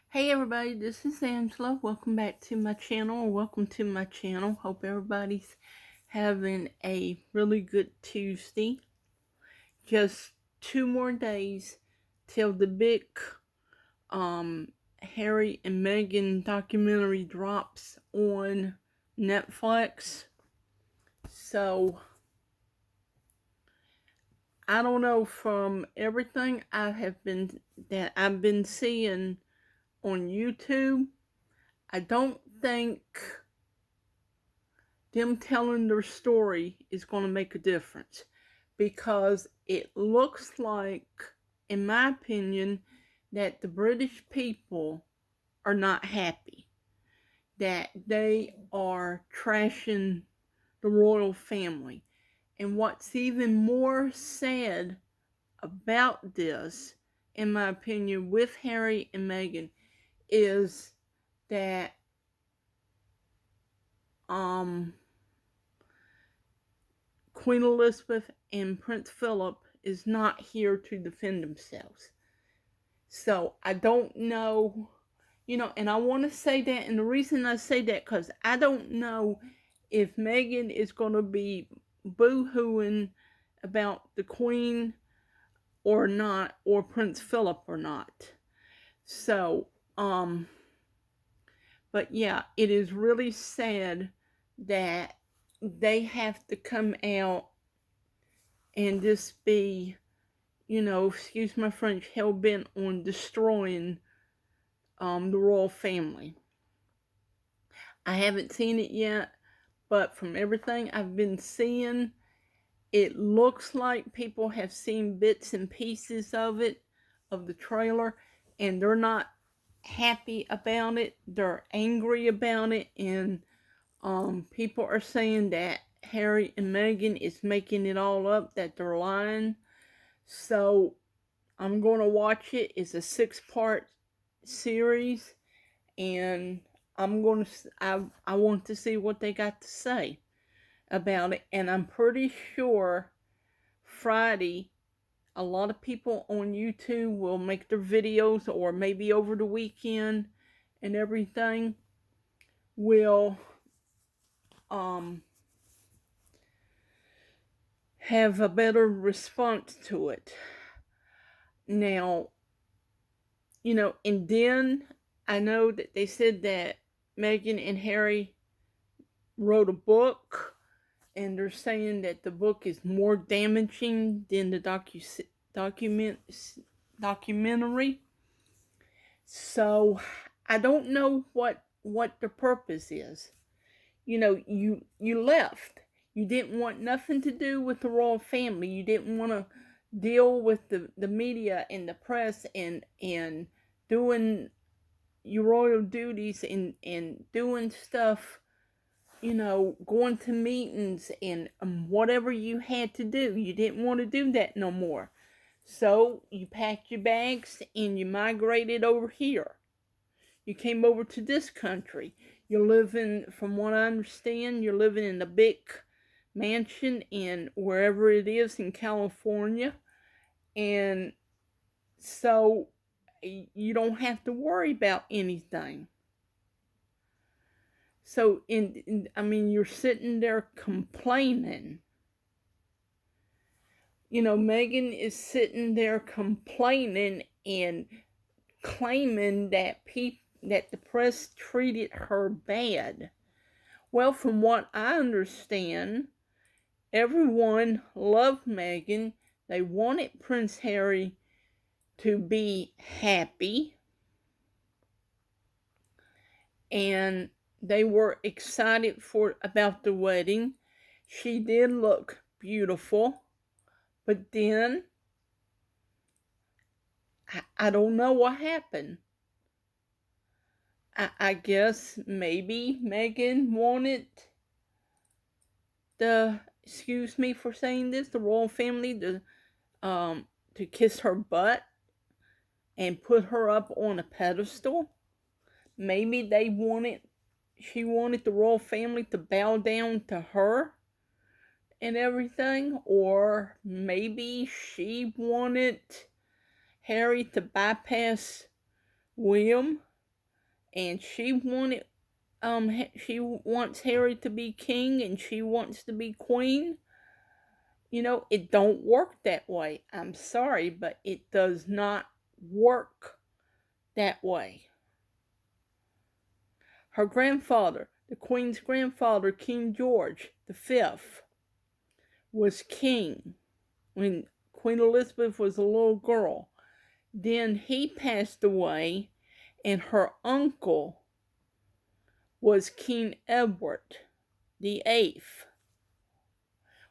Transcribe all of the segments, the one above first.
Hey everybody, this is Angela. Welcome back to my channel, or welcome to my channel. Hope everybody's having a really good Tuesday. Just 2 more days till the big Harry and Meghan documentary drops on Netflix. So I don't know, from everything I've been seeing on YouTube, I don't think them telling their story is going to make a difference, because it looks like, in my opinion, that the British people are not happy, that they are trashing the royal family. And what's even more sad about this, in my opinion, with Harry and Meghan, is that Queen Elizabeth and Prince Philip is not here to defend themselves. So I don't know, and I want to say that, and the reason I say that, because I don't know if Meghan is going to be boo-hooing about the Queen or not, or Prince Philip or not. So, but yeah, it is really sad that they have to come out and just be, excuse my French, hell bent on destroying the royal family. I haven't seen it yet, but from everything I've been seeing, it looks like people have seen bits and pieces of it, of the trailer, and they're not happy about it. They're angry about it, and people are saying that Harry and Meghan is making it all up, that they're lying. So I'm going to watch it. It's a 6-part series, and I want to see what they got to say about it. And I'm pretty sure Friday, a lot of people on YouTube will make their videos, or maybe over the weekend and everything, will have a better response to it. Now, and then I know that they said that Meghan and Harry wrote a book, and they're saying that the book is more damaging than the documentary. So I don't know what the purpose is. You left. You didn't want nothing to do with the royal family. You didn't want to deal with the media and the press, and doing your royal duties, and doing stuff, going to meetings, and whatever you had to do. You didn't want to do that no more. So you packed your bags and you migrated over here. You came over to this country. You're living, from what I understand, you're living in a big mansion in wherever it is in California. And so you don't have to worry about anything. So, you're sitting there complaining. Meghan is sitting there complaining and claiming that the press treated her bad. Well, from what I understand, everyone loved Meghan. They wanted Prince Harry to be happy, and they were excited about the wedding. She did look beautiful, but then I don't know what happened. I guess maybe Meghan wanted excuse me for saying this, the royal family to kiss her butt and put her up on a pedestal. Maybe she wanted the royal family to bow down to her and everything, or maybe she wanted Harry to bypass William. and she wants Harry to be king and she wants to be queen. It don't work that way. I'm sorry, but it does not work that way. Her grandfather, the Queen's grandfather, King George V, was king when Queen Elizabeth was a little girl. Then he passed away, and her uncle was King Edward VIII.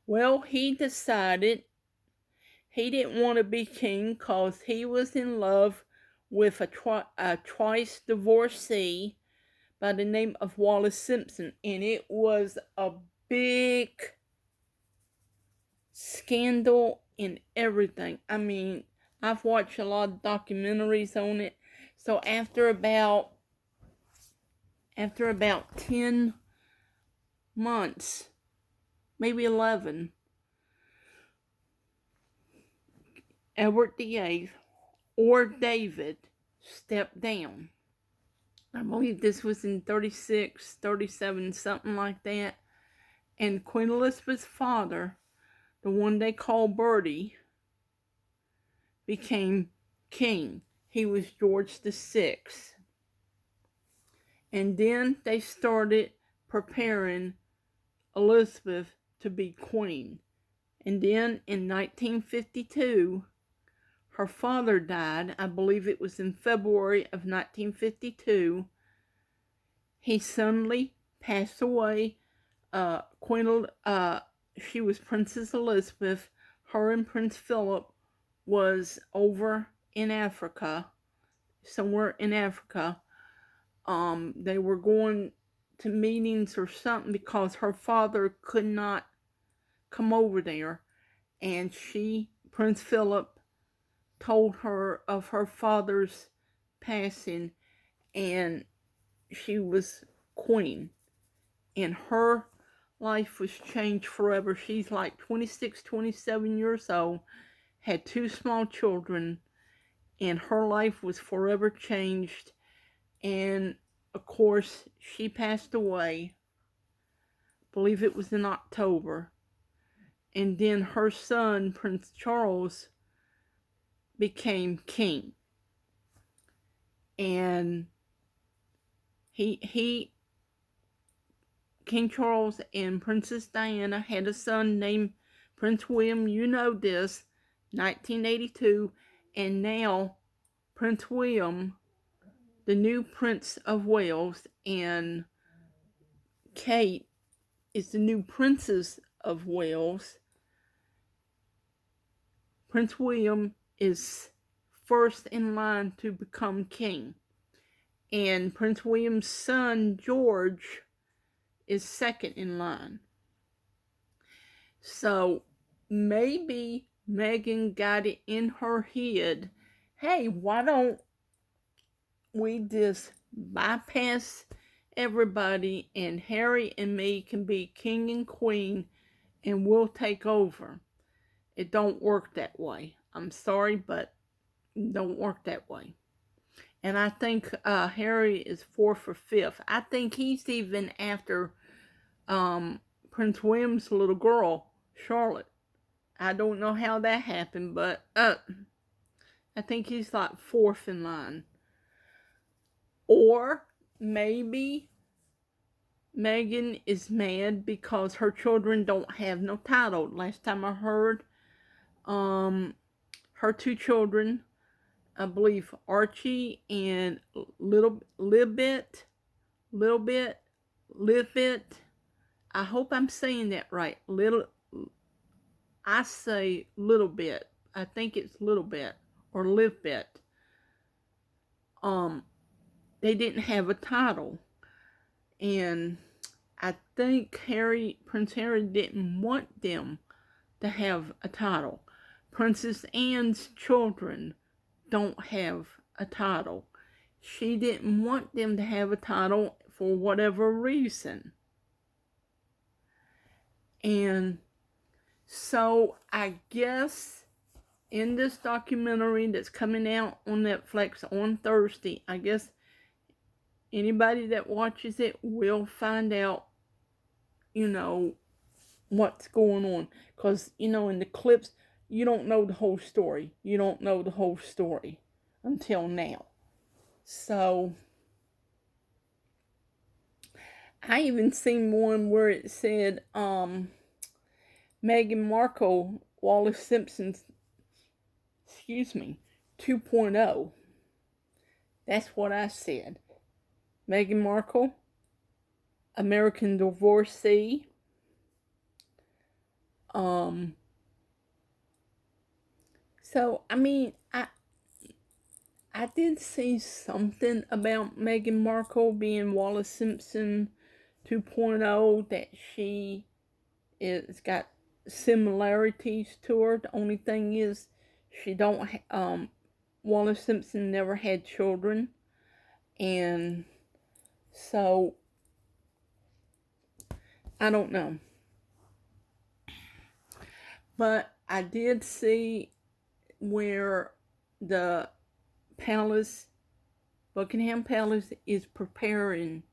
Well, he decided he didn't want to be king because he was in love with a twice divorcee by the name of Wallis Simpson, and it was a big scandal and everything. I mean, I've watched a lot of documentaries on it. So after about 10 months, maybe 11, Edward VIII or David stepped down. I believe this was in 36, 37, something like that. And Queen Elizabeth's father, the one they call Bertie, became king. He was George VI. And then they started preparing Elizabeth to be queen. And then in 1952, her father died. I believe it was in February of 1952. He suddenly passed away. She was Princess Elizabeth. Her and Prince Philip was over in Africa, somewhere in Africa. They were going to meetings or something because her father could not come over there, and Prince Philip, told her of her father's passing, and she was queen, and her life was changed forever. She's like 26, 27 years old, had 2 small children, and her life was forever changed. And of course, she passed away. I believe it was in October. And then her son, Prince Charles, became king. And King Charles and Princess Diana had a son named Prince William. You know this, 1982. And now Prince William, the new Prince of Wales, and Kate is the new Princess of Wales. Prince William is first in line to become king. And Prince William's son, George, is second in line. So maybe Meghan got it in her head, hey, why don't we just bypass everybody and Harry and me can be king and queen and we'll take over. It don't work that way. I'm sorry, but it don't work that way. And I think Harry is 4th or 5th. I think he's even after Prince William's little girl, Charlotte. I don't know how that happened, but I think he's like 4th in line. Or maybe Meghan is mad because her children don't have no title. Last time I heard, her 2 children, I believe Archie and Little Bit. I hope I'm saying that right. I say Little Bit. I think it's Little Bit or Live Bit. They didn't have a title, and I think Prince Harry didn't want them to have a title. Princess Anne's children don't have a title. She didn't want them to have a title for whatever reason. And so I guess in this documentary that's coming out on Netflix on Thursday, I guess Anybody that watches it will find out, you know, what's going on. Because, you know, in the clips, you don't know the whole story. You don't know the whole story until now. So, I even seen one where it said, Meghan Markle, Wallace Simpson's, 2.0. That's what I said. Meghan Markle, American divorcee. So I mean, I did see something about Meghan Markle being Wallace Simpson 2.0, that she is got similarities to her. The only thing is, she don't. Wallace Simpson never had children, and so I don't know. But I did see where the palace, Buckingham Palace, is preparing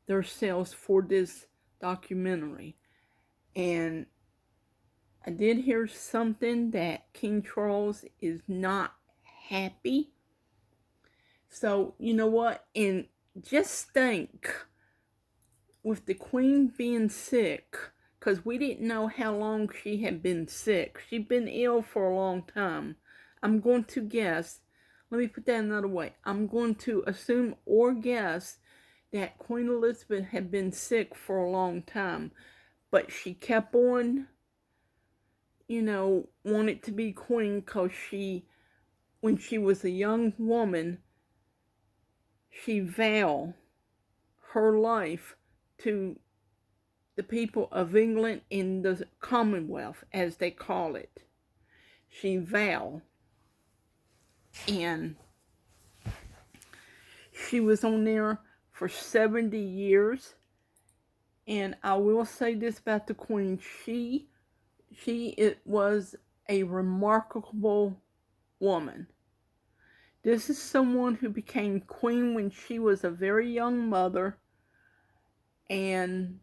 themselves for this documentary. And I did hear something that King Charles is not happy. So, you know what? And just think, with the Queen being sick, because we didn't know how long she had been sick. She'd been ill for a long time. I'm going to guess, let me put that another way. I'm going to assume or guess that Queen Elizabeth had been sick for a long time. But she kept on, you know, wanted to be queen, because when she was a young woman, she vowed her life to the people of England in the Commonwealth, as they call it. She vowed. And she was on there for 70 years. And I will say this about the Queen. It was a remarkable woman. This is someone who became queen when she was a very young mother, and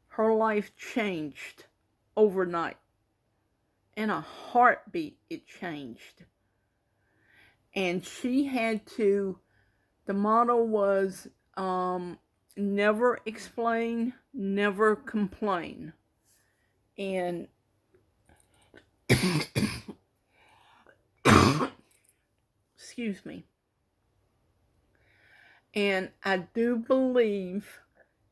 her life changed overnight. In a heartbeat, it changed. And she had to, the motto was, never explain, never complain. And excuse me. And I do believe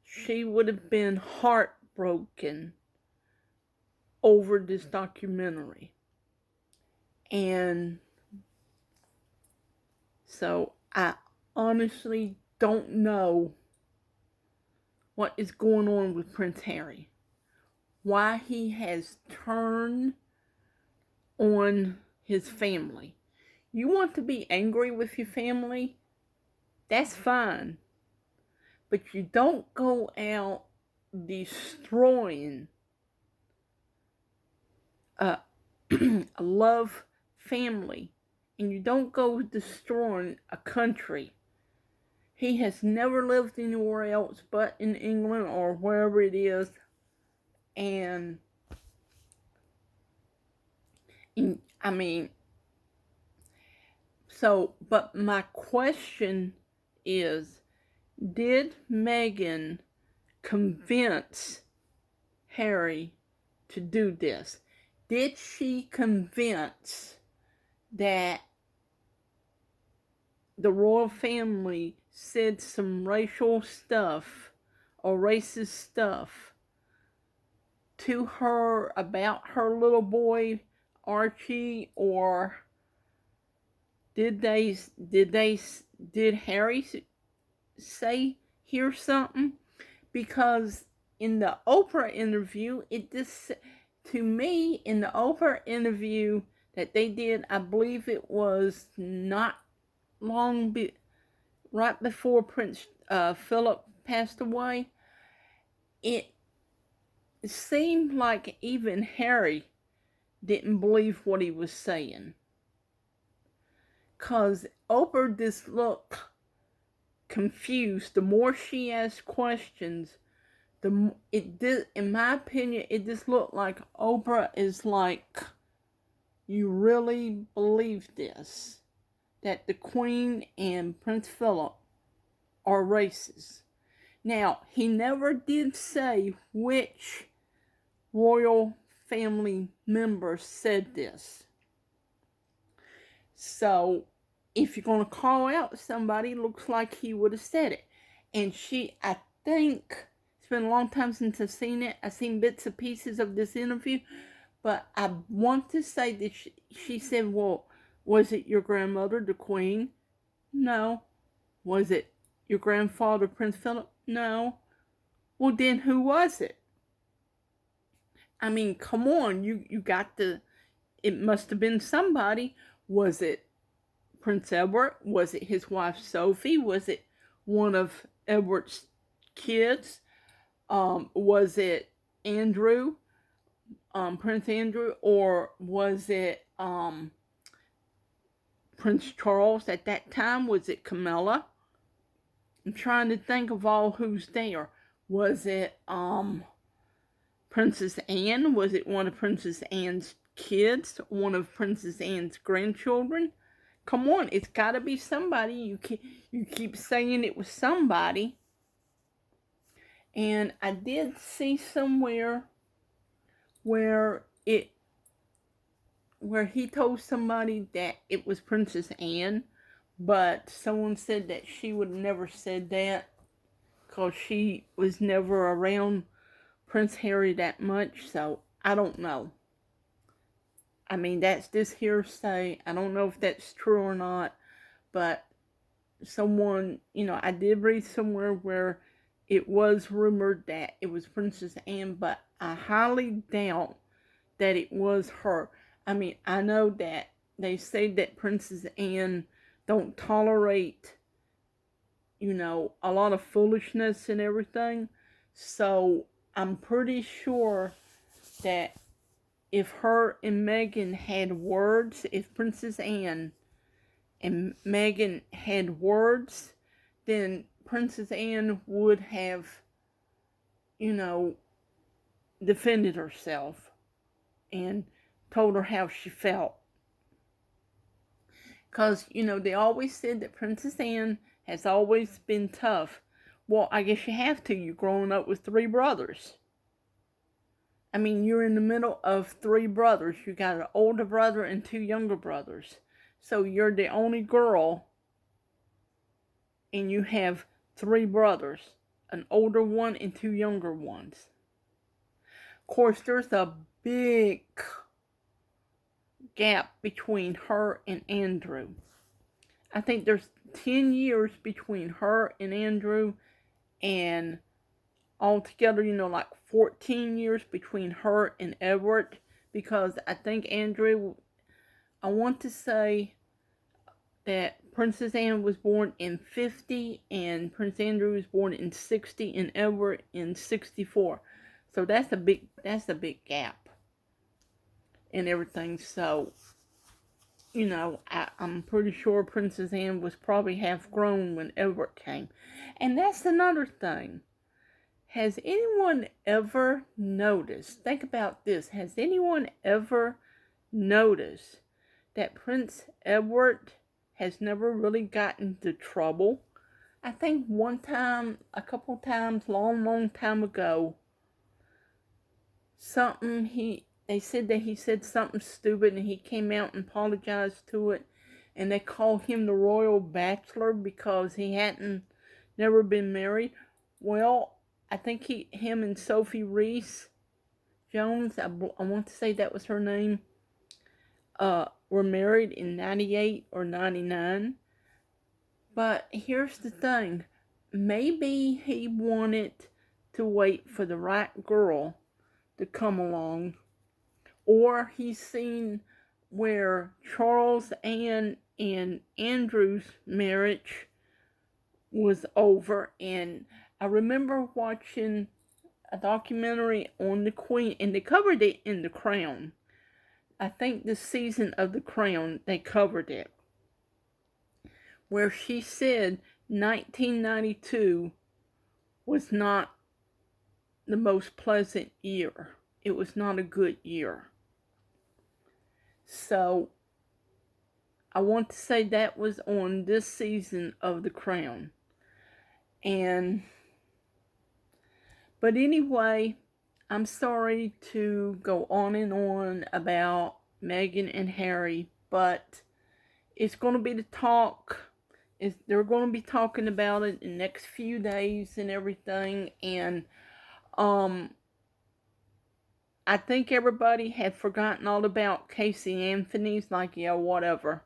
she would have been heartbroken over this documentary. And so I honestly don't know what is going on with Prince Harry. Why he has turned on his family. You want to be angry with your family? That's fine. But you don't go out destroying a love family. And you don't go destroying a country. He has never lived anywhere else but in England or wherever it is. And I mean, so, but my question is, did Meghan convince Harry to do this? Did she convince that the royal family said some racial stuff or racist stuff to her about her little boy Archie, or did Harry hear something? Because in the Oprah interview, to me, in the Oprah interview that they did, I believe it was not long right before Prince Philip passed away, it seemed like even Harry didn't believe what he was saying. Because Oprah just looked confused. The more she asked questions, it did, in my opinion, it just looked like Oprah is like, you really believe this? That the Queen and Prince Philip are racist. Now, he never did say which royal family member said this. So, if you're going to call out somebody, it looks like he would have said it. And I think, it's been a long time since I've seen it. I've seen bits and pieces of this interview. But I want to say that she said, well, was it your grandmother, the Queen? No. Was it your grandfather, Prince Philip? No. Well, then who was it? I mean, come on. You got to, it must have been somebody. Was it Prince Edward? Was it his wife Sophie? Was it one of Edward's kids? Was it Andrew, Prince Andrew? Or was it Prince Charles at that time? Was it Camilla? I'm trying to think of all who's there. Was it Princess Anne? Was it one of Princess Anne's kids? One of Princess Anne's grandchildren? Come on, it's got to be somebody. You keep saying it was somebody. And I did see somewhere where he told somebody that it was Princess Anne, but someone said that she would have never said that because she was never around Prince Harry that much, so I don't know. I mean, that's just hearsay. I don't know if that's true or not, but someone, I did read somewhere where it was rumored that it was Princess Anne, but I highly doubt that it was her. I mean, I know that they say that Princess Anne don't tolerate, a lot of foolishness and everything. So I'm pretty sure that if her and Meghan had words, if Princess Anne and Meghan had words, then Princess Anne would have, defended herself and told her how she felt. Because, they always said that Princess Anne has always been tough. Well, I guess you have to. You're growing up with 3 brothers. I mean, you're in the middle of 3 brothers. You got an older brother and 2 younger brothers. So you're the only girl, and you have 3 brothers, an older one and 2 younger ones. Of course, there's a big gap between her and Andrew. I think there's 10 years between her and Andrew, and altogether, like 14 years between her and Edward, because I think Andrew, I want to say that Princess Anne was born in 50 and Prince Andrew was born in 60 and Edward in 64. So that's a big gap and everything. So, I'm pretty sure Princess Anne was probably half grown when Edward came. And that's another thing. Has anyone ever noticed, think about this, has anyone ever noticed that Prince Edward has never really gotten into trouble? I think one time, a couple times, long time ago, they said that he said something stupid and he came out and apologized to it, and they called him the Royal Bachelor because he hadn't never been married. Well, I think him and Sophie Reese Jones, I want to say that was her name, were married in 98 or 99. But here's the thing. Maybe he wanted to wait for the right girl to come along. Or he's seen where Charles, Anne, and Andrew's marriage was over. And I remember watching a documentary on the Queen, and they covered it in The Crown. I think the season of The Crown, they covered it, where she said 1992 was not the most pleasant year. It was not a good year. So, I want to say that was on this season of The Crown. But anyway, I'm sorry to go on and on about Meghan and Harry, but it's going to be the talk. They're going to be talking about it in the next few days and everything. And I think everybody had forgotten all about Casey Anthony's, like, yeah, whatever.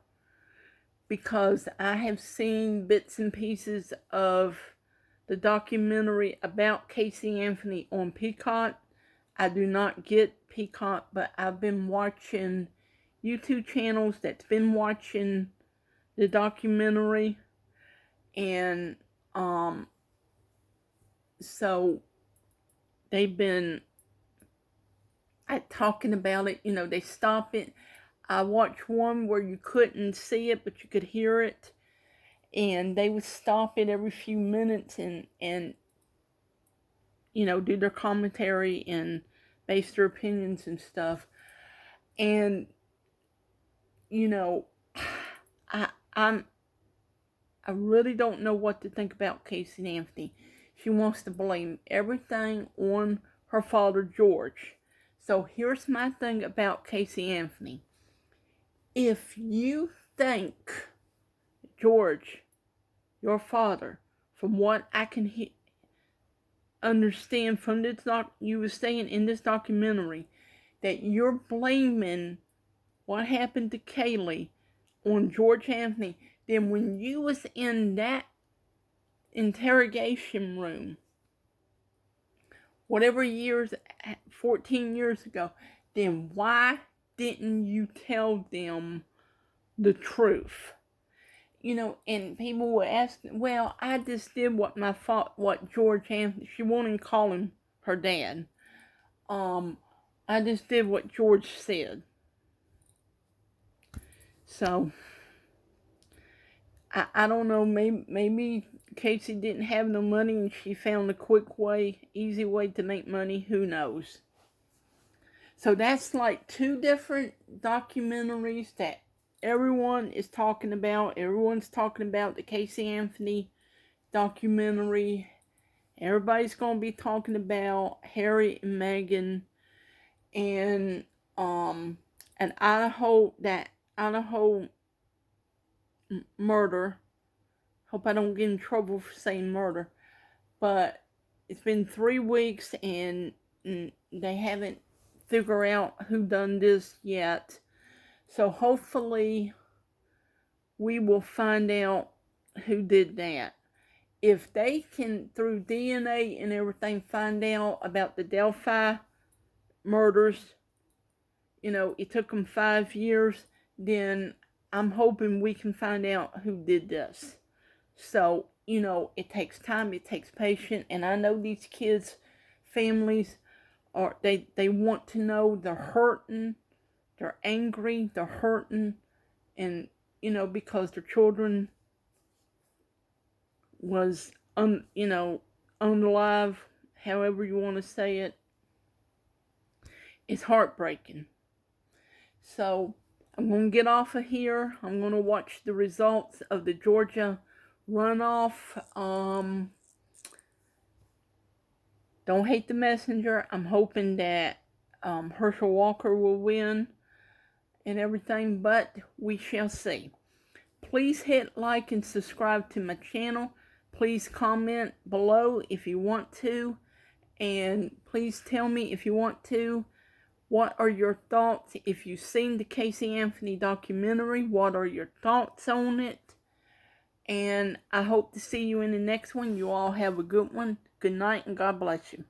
Because I have seen bits and pieces of the documentary about Casey Anthony on Peacock. I do not get Peacock, but I've been watching YouTube channels that's been watching the documentary. And so they've been talking about it. They stop it. I watched one where you couldn't see it, but you could hear it. And they would stop it every few minutes and do their commentary and base their opinions and stuff. And, I really don't know what to think about Casey Anthony. She wants to blame everything on her father, George. So here's my thing about Casey Anthony. If you think George, your father, from what I can understand from this you were saying in this documentary, that you're blaming what happened to Kaylee on George Anthony, then when you was in that interrogation room, whatever years, 14 years ago, then why didn't you tell them the truth? And people were asking, well, I just did what George Anthony, she won't even call him her dad. I just did what George said. So, I don't know, maybe Casey didn't have no money and she found a quick way, easy way to make money, who knows. So that's like two different documentaries that everyone is talking about. Everyone's talking about the Casey Anthony documentary. Everybody's going to be talking about Harry and Meghan and Idaho murder. Hope I don't get in trouble for saying murder. But it's been 3 weeks and they haven't figured out who done this yet. So hopefully we will find out who did that. If they can, through DNA and everything, find out about the Delphi murders, it took them 5 years, then I'm hoping we can find out who did this. So, it takes time, it takes patience, and I know these kids' families they want to know, they're hurting, they're angry, they're hurting, and, because their children was, unalive, however you want to say it. It's heartbreaking. So, I'm going to get off of here. I'm going to watch the results of the Georgia runoff. Don't hate the messenger. I'm hoping that Herschel Walker will win and everything, but we shall see. Please hit like and subscribe to my channel. Please comment below if you want to. And please tell me if you want to, what are your thoughts? If you've seen the Casey Anthony documentary, what are your thoughts on it? And I hope to see you in the next one. You all have a good one. Good night and God bless you.